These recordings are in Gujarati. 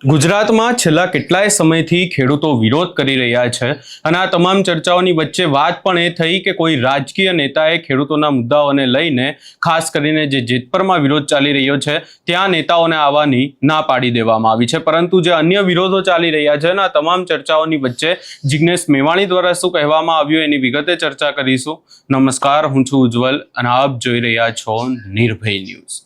ગુજરાતમાં છેલ્લા કેટલાય સમયથી ખેડૂતો વિરોધ કરી રહ્યા છે અને આ તમામ ચર્ચાઓની વચ્ચે વાત પણ એ થઈ કે કોઈ રાજકીય નેતાએ ખેડૂતોના મુદ્દાઓને લઈને ખાસ કરીને જે જેતપરમાં વિરોધ ચાલી રહ્યો છે ત્યાં નેતાઓને આવવાની ના પાડી દેવામાં આવી છે, પરંતુ જે અન્ય વિરોધો ચાલી રહ્યા છે અને આ તમામ ચર્ચાઓની વચ્ચે જિગ્નેશ મેવાણી દ્વારા શું કહેવામાં આવ્યું એની વિગતે ચર્ચા કરીશું। નમસ્કાર, હું છું ઉજ્જવલ અને આપ જોઈ રહ્યા છો નિર્ભય ન્યૂઝ।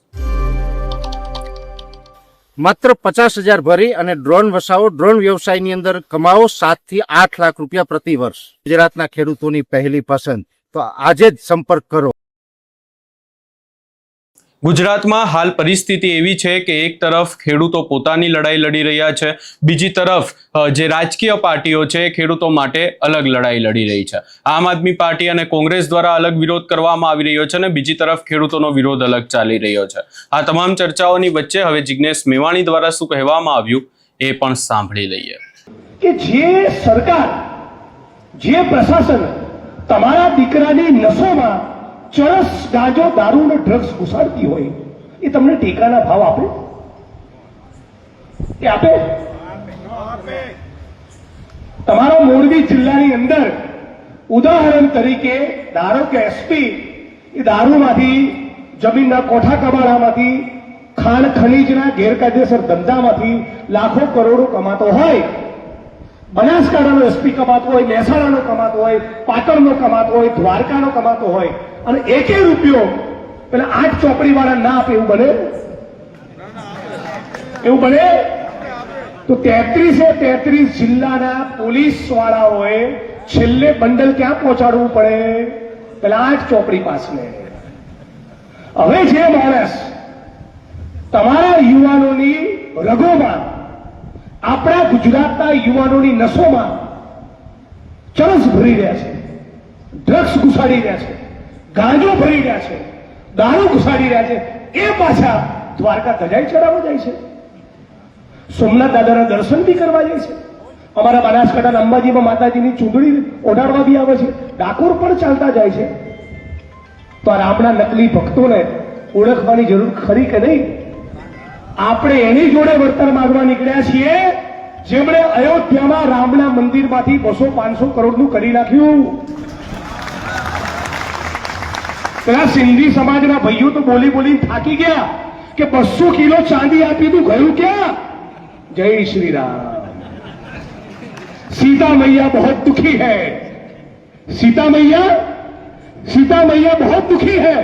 માત્ર 50,000 ભરી અને ડ્રોન વસાવો, ડ્રોન વ્યવસાયની અંદર કમાવો 7 થી 8 લાખ રૂપિયા પ્રતિ વર્ષ। ગુજરાતના ખેડૂતોની પહેલી પસંદ, તો આજે જ સંપર્ક કરો। ગુજરાતમાં હાલ પરિસ્થિતિ એવી છે કે એક તરફ ખેડૂતો પોતાની લડાઈ લડી રહ્યા છે, બીજી તરફ જે રાજકીય પાર્ટીઓ છે ખેડૂતો માટે અલગ લડાઈ લડી રહી છે। આમ આદમી પાર્ટી અને કોંગ્રેસ દ્વારા અલગ વિરોધ કરવામાં આવી રહ્યો છે અને બીજી તરફ ખેડૂતોનો વિરોધ અલગ ચાલી રહ્યો છે। આ તમામ ચર્ચાઓની વચ્ચે હવે જિગ્નેશ મેવાણી દ્વારા શું કહેવામાં આવ્યું એ પણ સાંભળી લઈએ કે જે સરકાર, જે પ્રશાસન તમારા દીકરાની નસોમાં ચરસ, ગાંજો, દારૂ અને ડ્રગ્સ ઘુસાડતી હોય એ તમને ટેકાના ભાવ આપે? એ આપે? તમારા મોરબી જિલ્લાની અંદર ઉદાહરણ તરીકે ધારો કે એસપી એ દારૂમાંથી, જમીનના કોઠા કબાડામાંથી, ખાણ ખનીજના ગેરકાયદેસર ધંધામાંથી લાખો કરોડો કમાતો હોય, બનાસકાંઠાનો એસપી કમાતો હોય, મહેસાણાનો કમાતો હોય, પાટણનો કમાતો હોય, દ્વારકાનો કમાતો હોય અને એકે રૂપિયો પેલા 8 ચોપડી વાળા ના આપે એવું બને? એવું બને? તો 33 જિલ્લાના પોલીસ વાળાઓએ છેલ્લે બંડલ ક્યાં પહોંચાડવું પડે? પેલા 8 ચોપડી પાસે। હવે જે માણસ તમારા યુવાનોની રગોમાં, આપણા ગુજરાતના યુવાનોની નસોમાં ચરસ ભરી રહ્યા છે, ડ્રગ્સ ઘુસાડી રહ્યા છે, ગાંજો ભરી રહ્યા છે, દારૂ ઘુસાડી રહ્યા છે, એ પાછા દ્વારકા ધજાઈ ચડાવવા જાય છે, સોમનાથ દાદાના દર્શન બી કરવા જાય છે, અમારા બનાસકાંઠાના અંબાજીમાં માતાજીની ચૂંદડી ઓઢાડવા બી આવે છે, ડાકોર પણ ચાલતા જાય છે। તો આ રામના નકલી ભક્તોને ઓળખવાની જરૂર ખરી કે નહીં? આપણે એની જોડે વળતર માંગવા નીકળ્યા છીએ જેમણે અયોધ્યામાં રામના મંદિરમાંથી 200-500 કરોડનું કરી નાખ્યું। પેલા સિંધી સમાજના ભાઈઓ તો બોલી બોલીને થાકી ગયા કે 200 કિલો ચાંદી આપી તું ગયું ક્યાં? જય શ્રી રામ। सीता मैया बहुत दुखी है, सीता मैया बहुत दुखी है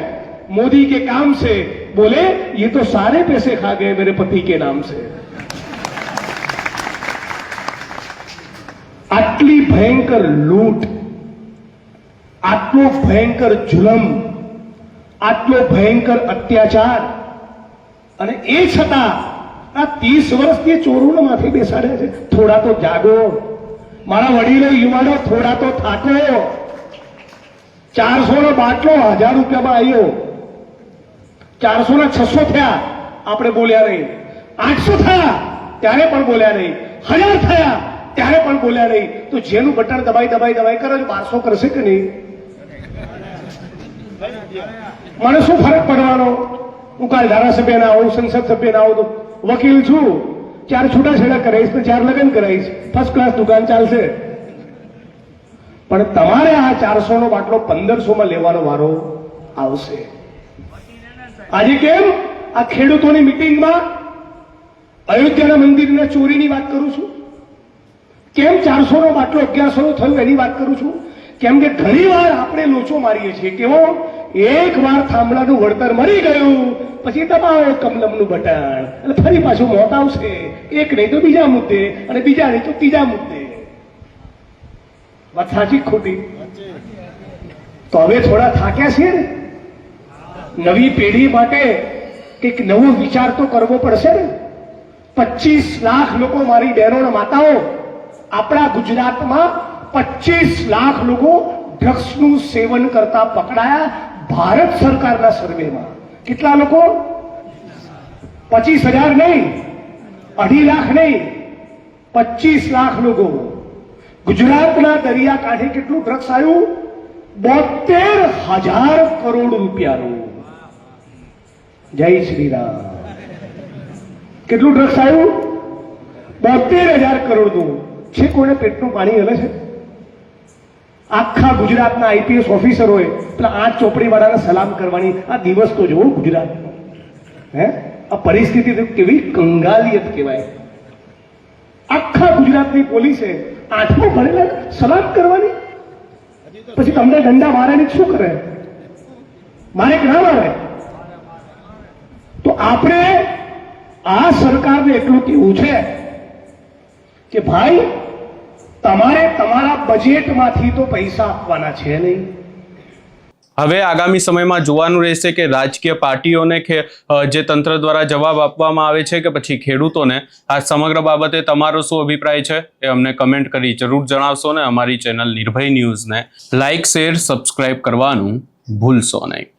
मोदी के काम से। बोले ये तो सारे पैसे खा गए मेरे पति के नाम से। आटली भयंकर लूट, आटलो भयंकर जुलम, आटलो भयंकर અત્યાચાર અને એ છતાં આ 30 વર્ષથી ચોરોને માથે બેસાડ્યા છે। થોડા તો જાગો મારા વડીલો, યુવાનો, થોડા તો થાકો। 400 નો બાટલો 1000 રૂપિયામાં આવ્યો, 400 ના 600 થયા, આપણે બોલ્યા નહીં। 800 થયા ત્યારે પણ બોલ્યા નહીં, 1000 થયા ત્યારે પણ બોલ્યા નહીં। તો જેનું બટન દબાઈ કરે 1200 કરશે કે નહીં? મને શું ફરક પડવાનો? હું કાલ ધારાસભ્ય ના આવું, સંસદ સભ્ય ના આવું, તો વકીલ છું, 4 છૂટાછેડા કરાવીશ તો 4 લગ્ન કરાવીશ, ફર્સ્ટ ક્લાસ દુકાન ચાલશે। પણ તમારે આ 400 નો બાટલો 1500 લેવાનો વારો આવશે। આજે કેમ આ ખેડૂતોની મીટિંગમાં અયોધ્યાના મંદિરના ચોરીની વાત કરું છું? કેમ 400 નો બાટલો 1100 નો થયો એની વાત કરું છું? કેમ કે ઘણી વાર આપણે લોચો મારીએ છીએ। કેવો? એક વાર થાંભલાનું વળતર મરી ગયું પછી દબાવો કમલમનું બટન એટલે ફરી પાછું મોત આવશે, એક નહીં તો બીજા મુદ્દે અને બીજા નહીં તો ત્રીજા મુદ્દે। વાત સાચી ખોટી? તો હવે થોડા થાક્યા છે ને, નવી પેઢી માટે કંઈક નવો વિચાર તો કરવો પડશે ને। 25 લાખ લોકો, મારી બહેનો માતાઓ, આપણા ગુજરાતમાં 25 લાખ લોકો ડ્રગ્સનું સેવન કરતા પકડાયા ભારત સરકારના સર્વેમાં। કેટલા લોકો? 25,000 નહીં, 2.5 લાખ નહીં, 25 લાખ લોકો। ગુજરાતના દરિયાકાંઠે કેટલું ડ્રગ્સ આવ્યું? 72,000 કરોડ રૂપિયાનું। જય શ્રી રામ। કેટલું ડ્રગ્સ આવ્યું? 72,000 કરોડનું છે. કોઈને પેટનું પાણી હલે છે? આખા ગુજરાતના આઈપીએસ ઓફિસરોએ પેલા 8 ચોપડીવાળાને સલામ કરવાની આ દિવસ તો જોવો ગુજરાતનો. હે, આ પરિસ્થિતિ તો કેવી કંગાલિયત કહેવાય. આખા ગુજરાતની પોલીસે 8મો ભણેલા સલામ કરવાની, પછી તમને દંડા મારે શું કરે? મારે કે ના મારે? તો આપણે આ સરકારને એટલું કહેવું છે કે ભાઈ તમારે તમારા બજેટમાંથી તો પૈસા આપવાના છે નહીં. હવે આગામી સમયમાં જોવાનું રહેશે કે રાજકીય પાર્ટીઓને જે તંત્ર દ્વારા જવાબ આપવામાં આવે છે કે પછી ખેડૂતોને. આ સમગ્ર બાબતે તમારો શું અભિપ્રાય છે એ અમને કમેન્ટ કરી જરૂર જણાવશો ને અમારી ચેનલ નિર્ભય ન્યૂઝને લાઇક, શેર, સબસ્ક્રાઇબ કરવાનું ભૂલશો નહીં.